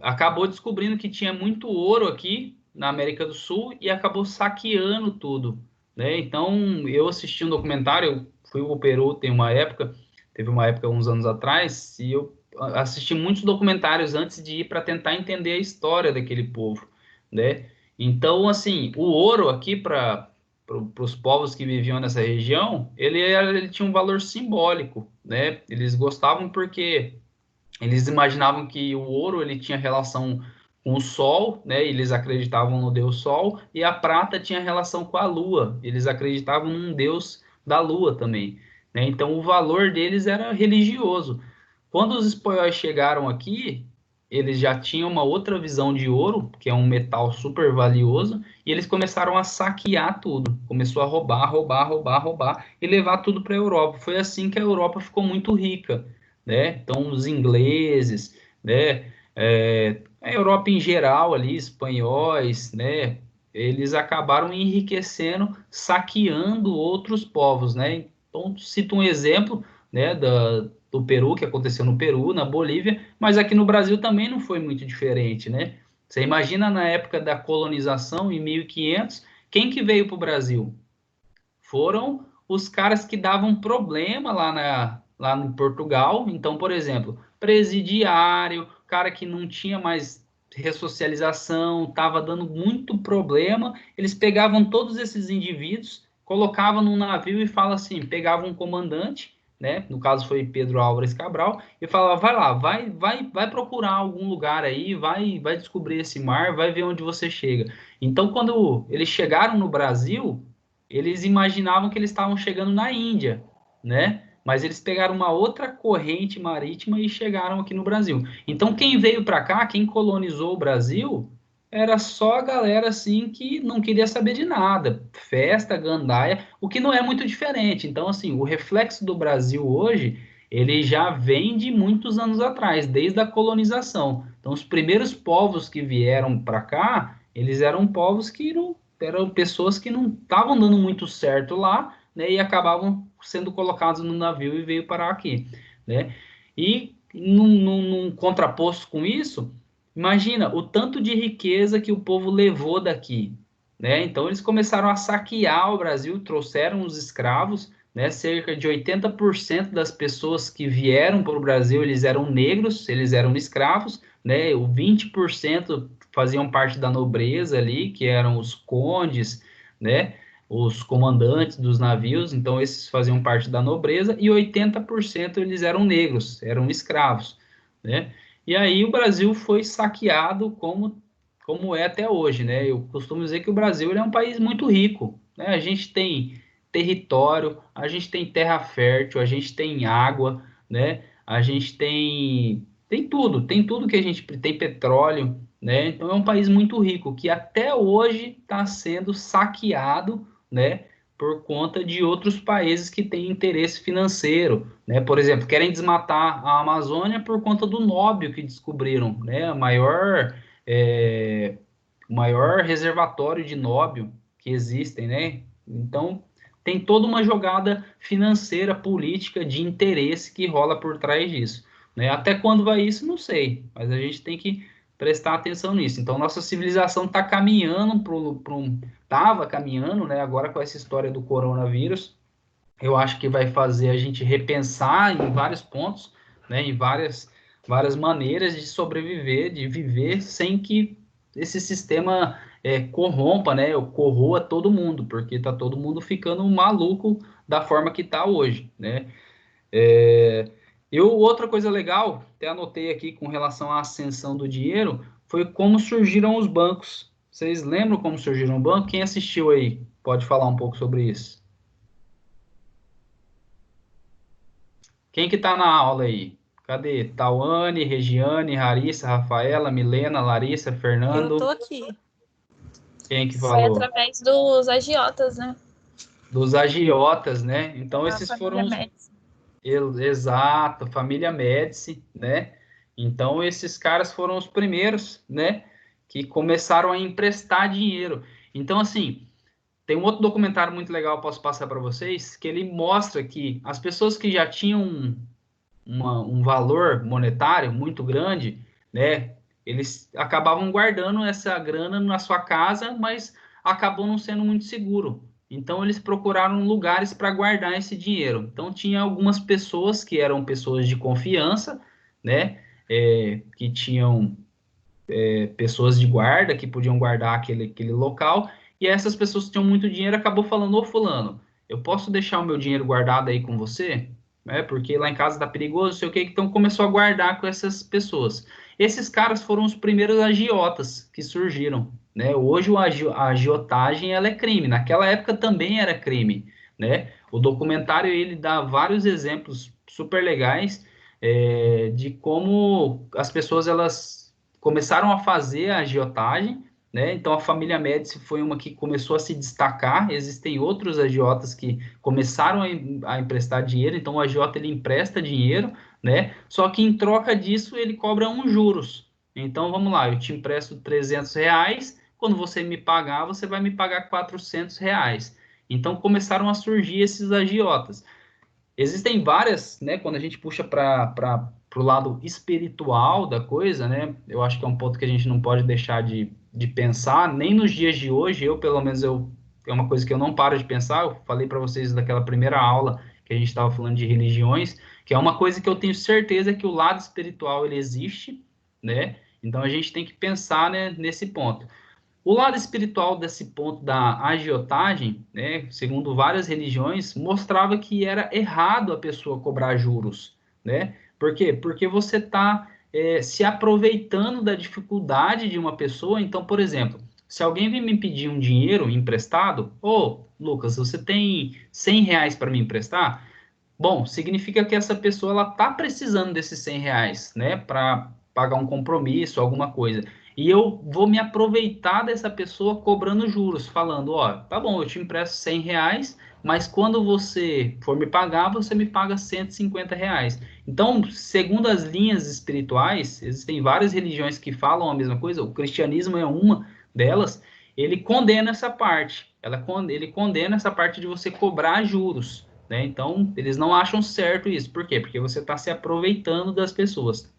acabou descobrindo que tinha muito ouro aqui na América do Sul e acabou saqueando tudo, né? Então, eu assisti um documentário, eu fui ao Peru, teve uma época uns anos atrás, e eu assisti muitos documentários antes de ir para tentar entender a história daquele povo, né? Então, assim, o ouro aqui para os povos que viviam nessa região, ele tinha um valor simbólico, né? Eles gostavam porque eles imaginavam que o ouro ele tinha relação com o sol, né? Eles acreditavam no deus Sol, e a prata tinha relação com a lua. Eles acreditavam num deus da lua também, né? Então o valor deles era religioso. Quando os espanhóis chegaram aqui, eles já tinham uma outra visão de ouro, que é um metal super valioso, e eles começaram a saquear tudo. Começou a roubar, roubar, roubar, roubar e levar tudo para a Europa. Foi assim que a Europa ficou muito rica, né? Então, os ingleses, né? A Europa em geral ali, espanhóis, né? Eles acabaram enriquecendo, saqueando outros povos, né? Então, cito um exemplo, né? Do Peru, que aconteceu no Peru, na Bolívia, mas aqui no Brasil também não foi muito diferente, né? Você imagina na época da colonização, em 1500, quem que veio para o Brasil? Foram os caras que davam problema lá em Portugal. Então, por exemplo, presidiário, cara que não tinha mais ressocialização, estava dando muito problema. Eles pegavam todos esses indivíduos, colocavam num navio e fala assim, pegavam um comandante, né? No caso foi Pedro Álvares Cabral, e falava, vai lá, vai procurar algum lugar aí, vai descobrir esse mar, vai ver onde você chega. Então, quando eles chegaram no Brasil, eles imaginavam que eles estavam chegando na Índia, né? Mas eles pegaram uma outra corrente marítima e chegaram aqui no Brasil. Então, quem veio para cá, quem colonizou o Brasil, era só a galera assim que não queria saber de nada, festa, gandaia, o que não é muito diferente. Então, assim, o reflexo do Brasil hoje, ele já vem de muitos anos atrás, desde a colonização. Então, os primeiros povos que vieram para cá, eles eram povos que não eram pessoas que não estavam dando muito certo lá, né, e acabavam sendo colocados no navio e veio parar aqui, né? E num contraposto com isso, imagina o tanto de riqueza que o povo levou daqui, né? Então eles começaram a saquear o Brasil, trouxeram os escravos, né? Cerca de 80% das pessoas que vieram para o Brasil, eles eram negros, eles eram escravos, né? O 20% faziam parte da nobreza ali, que eram os condes, né? Os comandantes dos navios, então esses faziam parte da nobreza, e 80% eles eram negros, eram escravos, né? E aí o Brasil foi saqueado como é até hoje, né? Eu costumo dizer que o Brasil ele é um país muito rico, né? A gente tem território, a gente tem terra fértil, a gente tem água, né? A gente tem tudo que a gente tem petróleo, né? Então é um país muito rico que até hoje está sendo saqueado, né? Por conta de outros países que têm interesse financeiro, né? Por exemplo, querem desmatar a Amazônia por conta do nóbio que descobriram, né? O maior reservatório de nóbio que existem, né? Então tem toda uma jogada financeira, política, de interesse que rola por trás disso, né? Até quando vai isso, não sei, mas a gente tem que prestar atenção nisso. Então, nossa civilização está caminhando estava caminhando, né? Agora com essa história do coronavírus, eu acho que vai fazer a gente repensar em vários pontos, né? Em várias maneiras de sobreviver, de viver sem que esse sistema corrompa, né? Ou corroa todo mundo, porque tá todo mundo ficando maluco da forma que tá hoje, né? É, outra coisa legal, até anotei aqui com relação à ascensão do dinheiro, foi como surgiram os bancos. Vocês lembram como surgiram o banco? Quem assistiu aí pode falar um pouco sobre isso. Quem que tá na aula aí? Cadê? Tauane, Regiane, Larissa, Rafaela, Milena, Larissa, Eu tô Fernando. aqui. Quem que Foi falou? através dos agiotas, né? Dos agiotas, né? Então A esses foram família os Médici. exato, família Médici, né? Então esses caras foram os primeiros, né, que começaram a emprestar dinheiro. Então assim, tem um outro documentário muito legal, posso passar para vocês, que ele mostra que as pessoas que já tinham um valor monetário muito grande, né, eles acabavam guardando essa grana na sua casa, mas acabou não sendo muito seguro. Então, eles procuraram lugares para guardar esse dinheiro. Então, tinha algumas pessoas que eram pessoas de confiança, né? Que tinham pessoas de guarda que podiam guardar aquele local. E essas pessoas que tinham muito dinheiro acabou falando: ô fulano, eu posso deixar o meu dinheiro guardado aí com você? Porque lá em casa tá perigoso, não sei o que. Então, começou a guardar com essas pessoas. Esses caras foram os primeiros agiotas que surgiram, né? Hoje a agiotagem ela é crime. Naquela época também era crime, né? O documentário ele dá vários exemplos super legais de como as pessoas elas começaram a fazer a agiotagem, né? Então a família Médici foi uma que começou a se destacar. Existem outros agiotas que começaram a emprestar dinheiro. Então o agiota ele empresta dinheiro, né? Só que em troca disso ele cobra uns juros. Então vamos lá, eu te empresto R$ 300, quando você me pagar, você vai me pagar R$ 400. Então começaram a surgir esses agiotas. Existem várias, né? Quando a gente puxa para o lado espiritual da coisa, né? Eu acho que é um ponto que a gente não pode deixar de pensar, nem nos dias de hoje. Pelo menos, é uma coisa que eu não paro de pensar. Eu falei para vocês daquela primeira aula que a gente estava falando de religiões, que é uma coisa que eu tenho certeza que o lado espiritual ele existe, né? Então a gente tem que pensar, né, nesse ponto. O lado espiritual desse ponto da agiotagem, né, segundo várias religiões, mostrava que era errado a pessoa cobrar juros, né? Por quê? Porque você está se aproveitando da dificuldade de uma pessoa. Então, por exemplo, se alguém vem me pedir um dinheiro emprestado, Lucas, você tem R$ 100 para me emprestar? Bom, significa que essa pessoa ela está precisando desses R$ 100, né, para pagar um compromisso, alguma coisa. E eu vou me aproveitar dessa pessoa cobrando juros, falando, ó, tá bom, eu te empresto R$ 100, mas quando você for me pagar, você me paga R$ 150. Então, segundo as linhas espirituais, existem várias religiões que falam a mesma coisa, o cristianismo é uma delas, ele condena essa parte, ele condena essa parte de você cobrar juros, né? Então, eles não acham certo isso. Por quê? Porque você está se aproveitando das pessoas.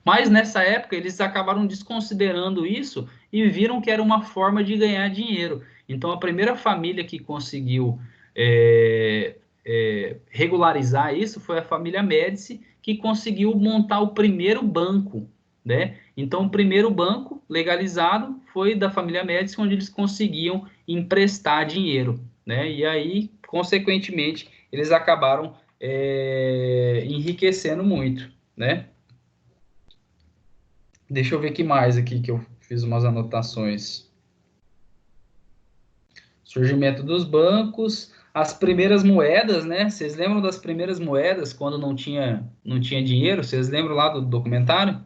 Mas nessa época eles acabaram desconsiderando isso e viram que era uma forma de ganhar dinheiro. Então a primeira família que conseguiu regularizar isso foi a família Médici, que conseguiu montar o primeiro banco, né? Então o primeiro banco legalizado foi da família Médici, onde eles conseguiam emprestar dinheiro, né? E aí, consequentemente, eles acabaram enriquecendo muito, né? Deixa eu ver que mais aqui que eu fiz umas anotações. Surgimento dos bancos, as primeiras moedas, né? Vocês lembram das primeiras moedas quando não tinha dinheiro? Vocês lembram lá do documentário?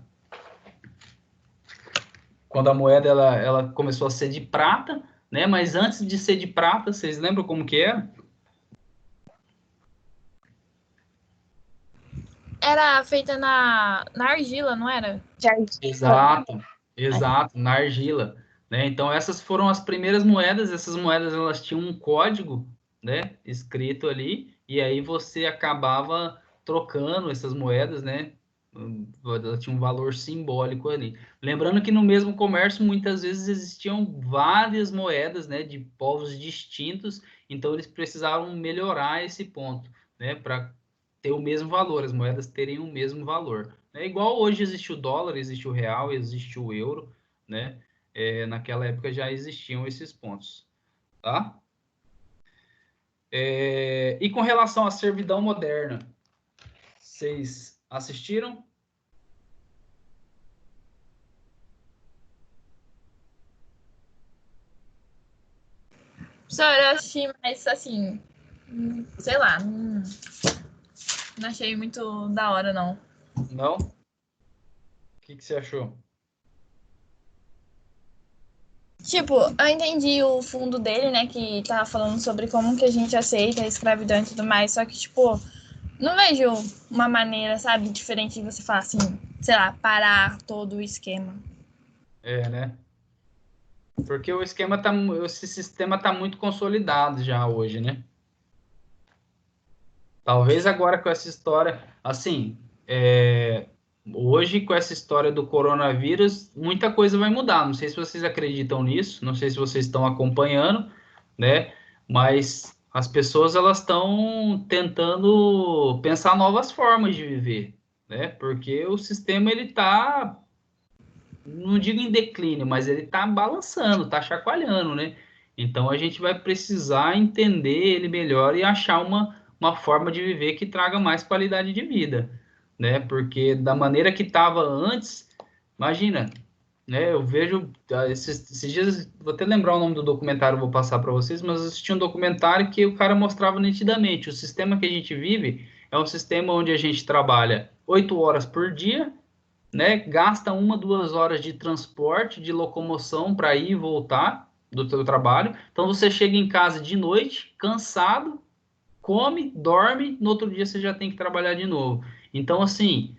Quando a moeda ela começou a ser de prata, né? Mas antes de ser de prata, vocês lembram como que era? Era feita na argila, não era? De argila. Exato, na argila, né? Então essas foram as primeiras moedas. Essas moedas elas tinham um código, né, escrito ali, e aí você acabava trocando essas moedas, né? Ela tinha um valor simbólico ali. Lembrando que no mesmo comércio muitas vezes existiam várias moedas, né, de povos distintos, então eles precisavam melhorar esse ponto, né, para ter o mesmo valor, as moedas terem o mesmo valor. É igual hoje existe o dólar, existe o real, existe o euro, né? Naquela época já existiam esses pontos, tá? E com relação à servidão moderna, vocês assistiram? Professor, eu achei mais assim, sei lá, não achei muito da hora, não. Não? O que você achou? Tipo, eu entendi o fundo dele, né, que tava falando sobre como que a gente aceita a escravidão e tudo mais, só que, tipo, não vejo uma maneira, sabe, diferente de você falar assim, sei lá, parar todo o esquema. Né? Porque esse sistema tá muito consolidado já hoje, né? Talvez agora com essa história, assim, hoje com essa história do coronavírus, muita coisa vai mudar. Não sei se vocês acreditam nisso, não sei se vocês estão acompanhando, né? mas as pessoas elas estão tentando pensar novas formas de viver, né? Porque o sistema ele está, não digo em declínio, mas ele está balançando, está chacoalhando, né? Então a gente vai precisar entender ele melhor e achar uma forma de viver que traga mais qualidade de vida, né? Porque da maneira que estava antes, imagina, né? Eu vejo esses dias, vou até lembrar o nome do documentário, vou passar para vocês, mas eu assisti um documentário que o cara mostrava nitidamente o sistema que a gente vive é um sistema onde a gente trabalha 8 horas por dia, né? Gasta 1, 2 horas de transporte, de locomoção para ir e voltar do seu trabalho. Então você chega em casa de noite, cansado, come, dorme, no outro dia você já tem que trabalhar de novo. Então, assim,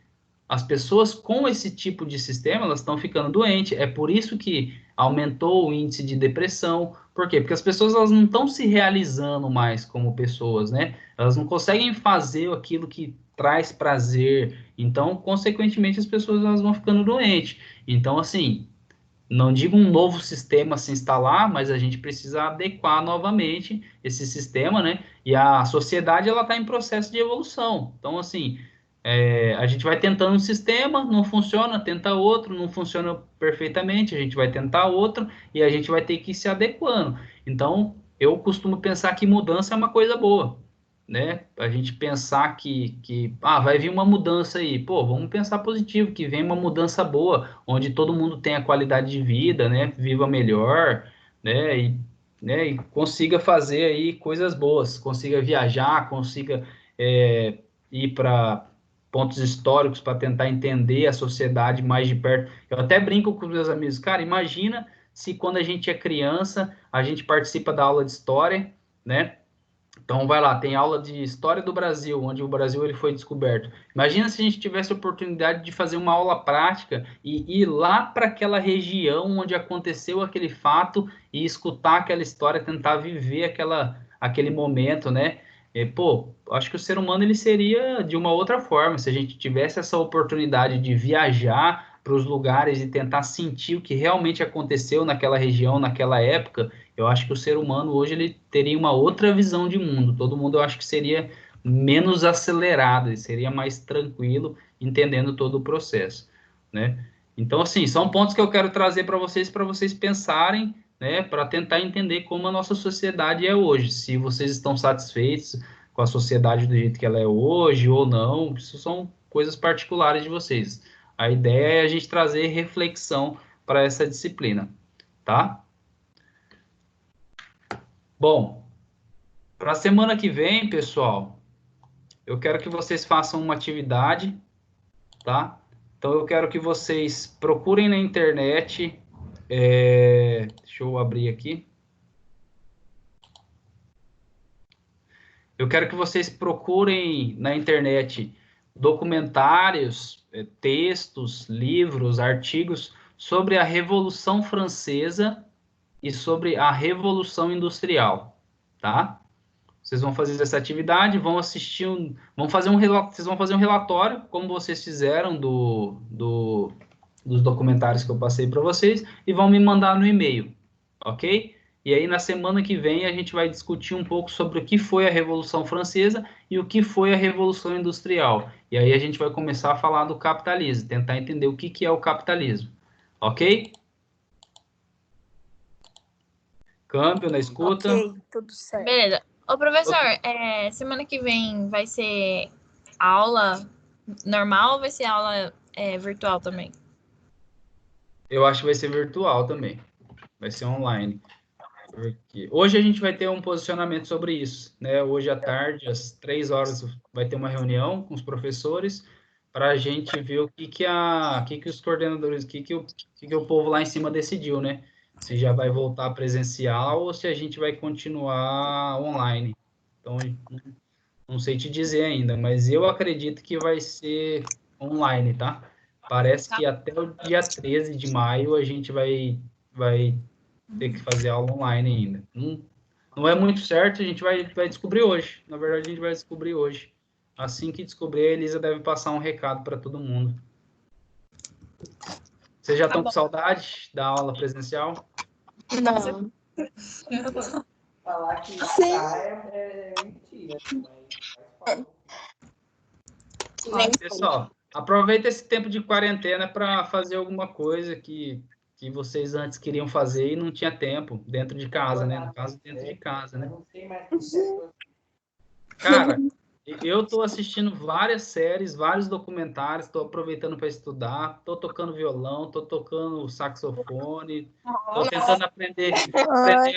as pessoas com esse tipo de sistema, elas estão ficando doentes. É por isso que aumentou o índice de depressão. Por quê? Porque as pessoas elas não estão se realizando mais como pessoas, né? Elas não conseguem fazer aquilo que traz prazer. Então, consequentemente, as pessoas elas vão ficando doentes. Então, assim, não digo um novo sistema se instalar, mas a gente precisa adequar novamente esse sistema, né? E a sociedade ela está em processo de evolução. Então, assim, a gente vai tentando um sistema, não funciona, tenta outro, não funciona perfeitamente, a gente vai tentar outro e a gente vai ter que ir se adequando. Então, eu costumo pensar que mudança é uma coisa boa, né? A gente pensar que vai vir uma mudança aí, pô, vamos pensar positivo, que vem uma mudança boa, onde todo mundo tenha qualidade de vida, né? Viva melhor, né? E consiga fazer aí coisas boas, consiga viajar, consiga ir para pontos históricos para tentar entender a sociedade mais de perto. Eu até brinco com os meus amigos, cara, imagina se quando a gente é criança, a gente participa da aula de história, né? Então, vai lá, tem aula de História do Brasil, onde o Brasil ele foi descoberto. Imagina se a gente tivesse a oportunidade de fazer uma aula prática e ir lá para aquela região onde aconteceu aquele fato e escutar aquela história, tentar viver aquele momento, né? Pô, acho que o ser humano ele seria de uma outra forma, se a gente tivesse essa oportunidade de viajar para os lugares e tentar sentir o que realmente aconteceu naquela região, naquela época. Eu acho que o ser humano hoje ele teria uma outra visão de mundo. Todo mundo eu acho que seria menos acelerado, ele seria mais tranquilo, entendendo todo o processo, né? Então, assim, são pontos que eu quero trazer para vocês pensarem, né, para tentar entender como a nossa sociedade é hoje. Se vocês estão satisfeitos com a sociedade do jeito que ela é hoje ou não, isso são coisas particulares de vocês. A ideia é a gente trazer reflexão para essa disciplina, tá? Bom, para a semana que vem, pessoal, eu quero que vocês façam uma atividade, tá? Então, eu quero que vocês procurem na internet. Deixa eu abrir aqui. Eu quero que vocês procurem na internet documentários, textos, livros, artigos sobre a Revolução Francesa e sobre a Revolução Industrial, tá? Vocês vão fazer essa atividade, vão assistir vão fazer vocês vão fazer um relatório, como vocês fizeram dos documentários que eu passei para vocês, e vão me mandar no e-mail, ok? E aí, na semana que vem, a gente vai discutir um pouco sobre o que foi a Revolução Francesa e o que foi a Revolução Industrial. E aí a gente vai começar a falar do capitalismo, tentar entender o que é o capitalismo, ok? Câmbio na escuta. Ok, tudo certo. Beleza. Ô, professor, semana que vem vai ser aula normal ou vai ser aula virtual também? Eu acho que vai ser virtual também. Vai ser online. Porque hoje a gente vai ter um posicionamento sobre isso, né? Hoje à tarde, às 3 horas, vai ter uma reunião com os professores para a gente ver o que os coordenadores, o que o povo lá em cima decidiu, né? Se já vai voltar presencial ou se a gente vai continuar online. Então, não sei te dizer ainda, mas eu acredito que vai ser online, tá? Parece que até o dia 13 de maio a gente vai ter que fazer aula online ainda. Não é muito certo, a gente vai descobrir hoje. Na verdade, a gente vai descobrir hoje. Assim que descobrir, a Elisa deve passar um recado para todo mundo. Vocês já estão com saudade da aula presencial? Não. Falar que é mentira, mas faz parte. Pessoal, aproveita esse tempo de quarentena para fazer alguma coisa que vocês antes queriam fazer e não tinha tempo dentro de casa, né? No caso, dentro de casa, né? Eu não sei mais o que Cara, eu estou assistindo várias séries, vários documentários, estou aproveitando para estudar, estou tocando violão, estou tocando saxofone, estou tentando aprender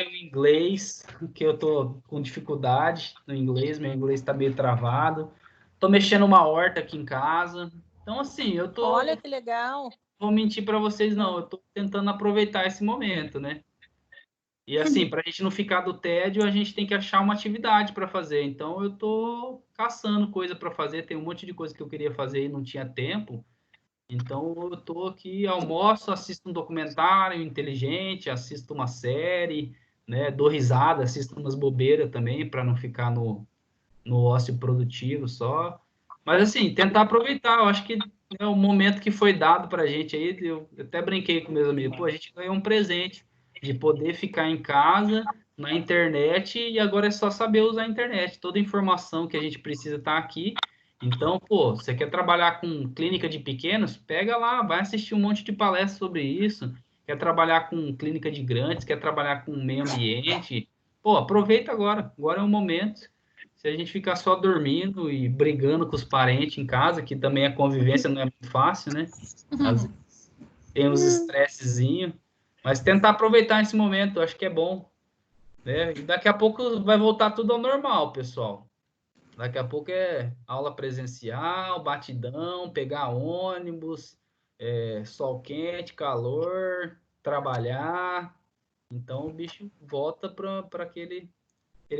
o inglês, que eu estou com dificuldade no inglês, meu inglês está meio travado. Estou mexendo uma horta aqui em casa. Então, assim, eu tô. Olha que legal. Vou mentir para vocês, não. Eu estou tentando aproveitar esse momento, né? E assim, para a gente não ficar do tédio, a gente tem que achar uma atividade para fazer. Então, eu estou caçando coisa para fazer. Tem um monte de coisa que eu queria fazer e não tinha tempo. Então, eu estou aqui, almoço, assisto um documentário inteligente, assisto uma série, né? Dou risada, assisto umas bobeiras também, para não ficar no ócio produtivo só. Mas, assim, tentar aproveitar. Eu acho que é o momento que foi dado para a gente aí. Eu até brinquei com meus amigos. Pô, a gente ganhou um presente de poder ficar em casa, na internet, e agora é só saber usar a internet. Toda informação que a gente precisa está aqui. Então, pô, você quer trabalhar com clínica de pequenos? Pega lá, vai assistir um monte de palestras sobre isso. Quer trabalhar com clínica de grandes? Quer trabalhar com meio ambiente? Pô, aproveita agora. Agora é o momento. Se a gente ficar só dormindo e brigando com os parentes em casa, que também a convivência não é muito fácil, né? Às vezes tem uns estressezinhos, mas tentar aproveitar esse momento, eu acho que é bom, né? E daqui a pouco vai voltar tudo ao normal, pessoal. Daqui a pouco é aula presencial, batidão, pegar ônibus, sol quente, calor, trabalhar. Então o bicho volta para aquele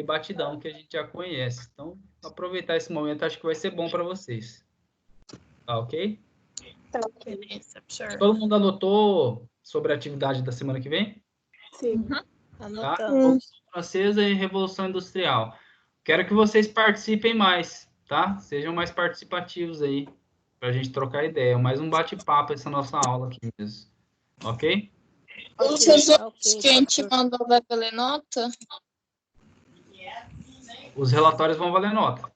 batidão que a gente já conhece. Então, aproveitar esse momento, acho que vai ser bom para vocês. Tá ok? Tá ok. Beleza, professor. Todo mundo anotou sobre a atividade da semana que vem? Sim. Tá? Anotando. Revolução Francesa e Revolução Industrial. Quero que vocês participem mais, tá? Sejam mais participativos aí, para a gente trocar ideia. Mais um bate-papo essa nossa aula aqui mesmo. Ok? Os resumos Ok, que a gente professor. mandou vai valer nota? Os relatórios vão valer nota.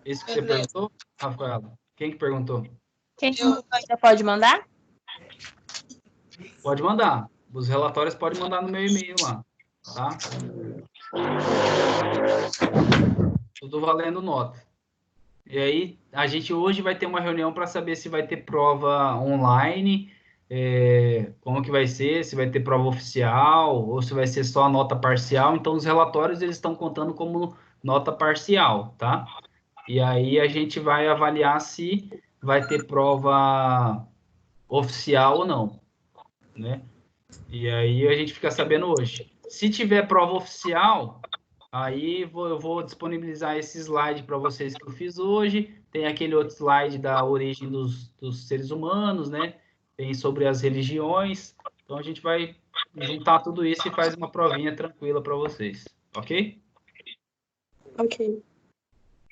Isso que você Beleza. perguntou, Rafaela? Quem que perguntou? Quem você pode mandar? Pode mandar. Os relatórios pode mandar no meu e-mail lá, tá? Tudo valendo nota. E aí, a gente hoje vai ter uma reunião para saber se vai ter prova online, como que vai ser, se vai ter prova oficial, ou se vai ser só a nota parcial. Então, os relatórios, eles estão contando como nota parcial, tá? E aí, a gente vai avaliar se vai ter prova oficial ou não, né? E aí, a gente fica sabendo hoje. Se tiver prova oficial, aí eu vou disponibilizar esse slide para vocês que eu fiz hoje. Tem aquele outro slide da origem dos seres humanos, né? Tem sobre as religiões. Então, a gente vai juntar tudo isso e faz uma provinha tranquila para vocês. Ok? Ok.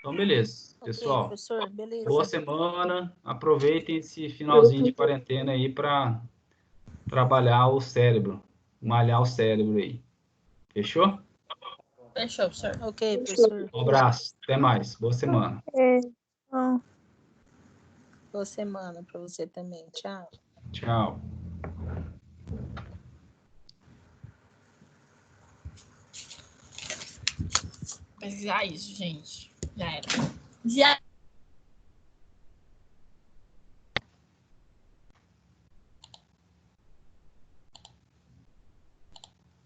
Então, beleza. Ok, Pessoal, professor, beleza. boa semana. Aproveitem esse finalzinho de quarentena aí para trabalhar o cérebro. Malhar o cérebro aí. Fechou? Fechou, professor. Ok, professor. Um abraço. Até mais. Boa semana. Boa semana para você também. Tchau. Tchau. Mas é isso, gente. Já era. Já